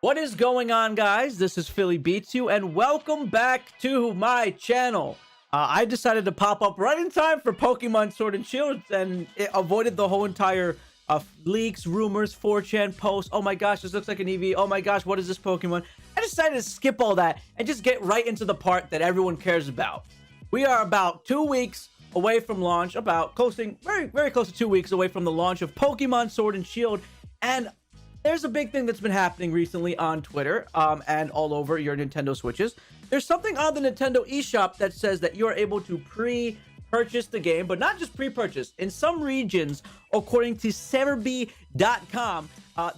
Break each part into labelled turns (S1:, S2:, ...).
S1: What is going on, guys? This is Philly Beats You, and welcome back to my channel. I decided to pop up right in time for Pokemon Sword and Shield, and it avoided the whole entire leaks, rumors, 4chan posts. Oh my gosh, this looks like an EV. Oh my gosh, what is this Pokemon? I decided to skip all that and just get right into the part that everyone cares about. We are about 2 weeks away from launch, very close to 2 weeks away from the launch of Pokemon Sword and Shield, and there's a big thing that's been happening recently on Twitter and all over your Nintendo Switches. There's something on the Nintendo eShop that says that you're able to pre-purchase the game, but not just pre-purchase. In some regions, according to Severby.com,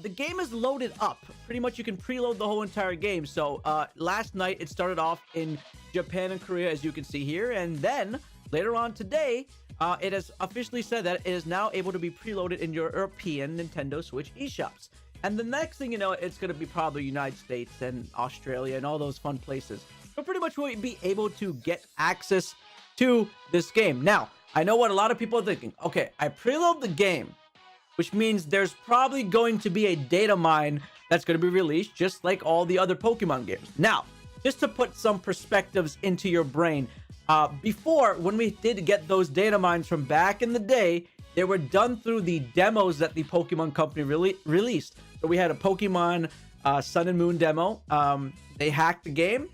S1: the game is loaded up. Pretty much you can preload the whole entire game. So last night it started off in Japan and Korea, as you can see here, and then later on today, it has officially said that it is now able to be preloaded in your European Nintendo Switch eShops. And the next thing you know, it's going to be probably United States and Australia and all those fun places. So pretty much we'll be able to get access to this game. Now, I know what a lot of people are thinking. Okay, I preload the game, which means there's probably going to be a data mine that's going to be released, just like all the other Pokemon games. Now, just to put some perspectives into your brain, before, when we did get those data mines from back in the day, they were done through the demos that the Pokemon Company released. So we had a Pokemon Sun and Moon demo. They hacked the game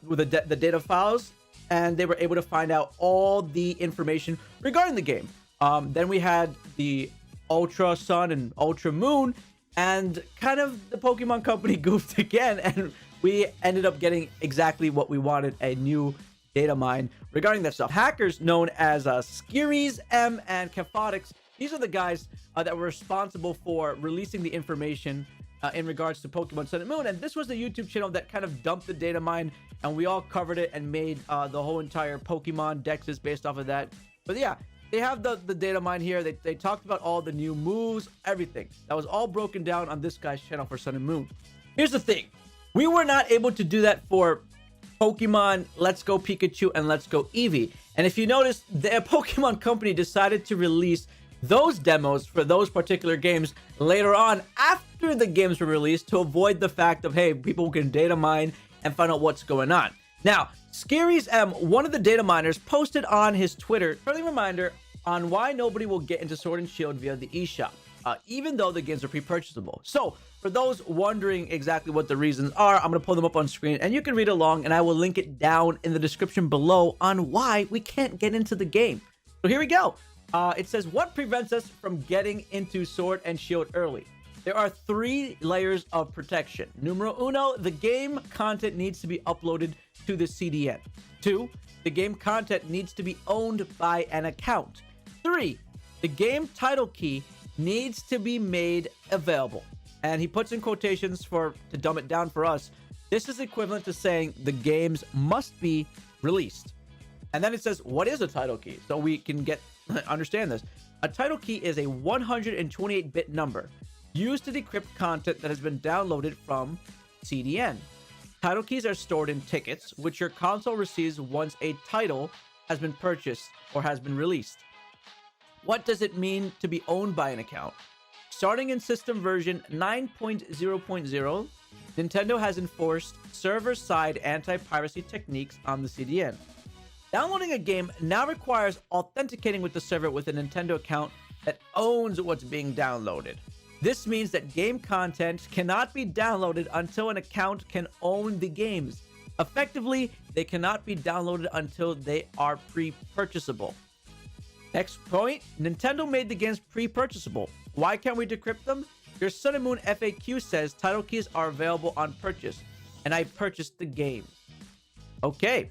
S1: with the data files, and they were able to find out all the information regarding the game. Then we had the Ultra Sun and Ultra Moon, and kind of the Pokemon Company goofed again, and we ended up getting exactly what we wanted, a new data mine regarding that stuff. Hackers known as Skeries M and Caphotics, these are the guys that were responsible for releasing the information in regards to Pokemon Sun and Moon, and this was the YouTube channel that kind of dumped the data mine, and we all covered it and made the whole entire Pokemon dexes based off of that. But yeah, they have the data mine here. They talked about all the new moves, everything. That was all broken down on this guy's channel for Sun and Moon. Here's the thing. We were not able to do that for Pokemon Let's Go Pikachu and Let's Go Eevee. And if you notice, the Pokemon Company decided to release those demos for those particular games later on after the games were released to avoid the fact of, hey, people can data mine and find out what's going on. Now, Skeries M, one of the data miners, posted on his Twitter, friendly reminder on why nobody will get into Sword and Shield via the eShop, even though the games are pre-purchasable. So, for those wondering exactly what the reasons are, I'm going to pull them up on screen and you can read along, and I will link it down in the description below on why we can't get into the game. So here we go. It says, what prevents us from getting into Sword and Shield early? There are 3 layers of protection. Numero uno, the game content needs to be uploaded to the CDN. 2, the game content needs to be owned by an account. 3, the game title key needs to be made available. And he puts in quotations to dumb it down for us. This is equivalent to saying the games must be released. And then it says, what is a title key? So we can understand this. A title key is a 128-bit number used to decrypt content that has been downloaded from CDN. Title keys are stored in tickets, which your console receives once a title has been purchased or has been released. What does it mean to be owned by an account? Starting in system version 9.0.0, Nintendo has enforced server-side anti-piracy techniques on the CDN. Downloading a game now requires authenticating with the server with a Nintendo account that owns what's being downloaded. This means that game content cannot be downloaded until an account can own the games. Effectively, they cannot be downloaded until they are pre-purchasable. Next point, Nintendo made the games pre-purchasable. Why can't we decrypt them? Your Sun and Moon FAQ says title keys are available on purchase, and I purchased the game. Okay,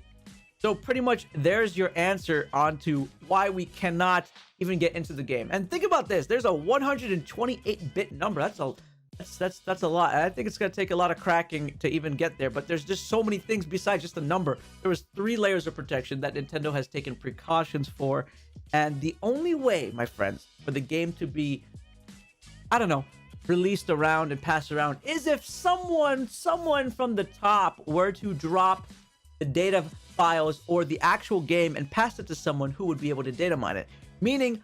S1: so pretty much there's your answer onto why we cannot even get into the game. And think about this, there's a 128-bit number. That's a lot. I think it's going to take a lot of cracking to even get there, but there's just so many things besides just the number. There was 3 layers of protection that Nintendo has taken precautions for, and the only way, my friends, for the game to be, I don't know, released around and passed around is if someone from the top were to drop the data files or the actual game and pass it to someone who would be able to data mine it. Meaning,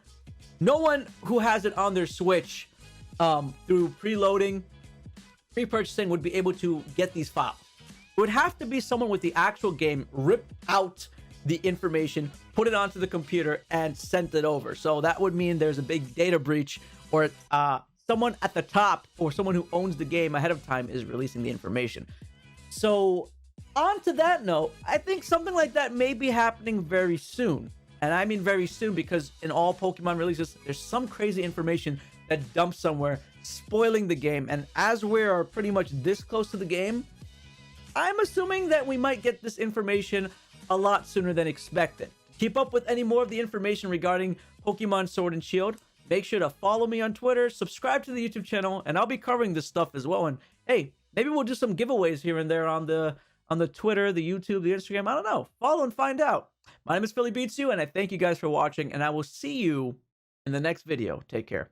S1: no one who has it on their Switch through preloading pre-purchasing would be able to get these files. It would have to be someone with the actual game ripped out the information, put it onto the computer, and sent it over. So that would mean there's a big data breach, or someone at the top or someone who owns the game ahead of time is releasing the information. So on to that note, I think something like that may be happening very soon. And I mean very soon, because in all Pokemon releases, there's some crazy information that dumps somewhere, spoiling the game. And as we are pretty much this close to the game, I'm assuming that we might get this information a lot sooner than expected. Keep up with any more of the information regarding Pokemon Sword and Shield, make sure to follow me on Twitter, subscribe to the YouTube channel, and I'll be covering this stuff as well. And hey, maybe we'll do some giveaways here and there on the Twitter, the YouTube, the Instagram. I don't know. Follow and find out. My name is Philly Beats You, and I thank you guys for watching, and I will see you in the next video. Take care.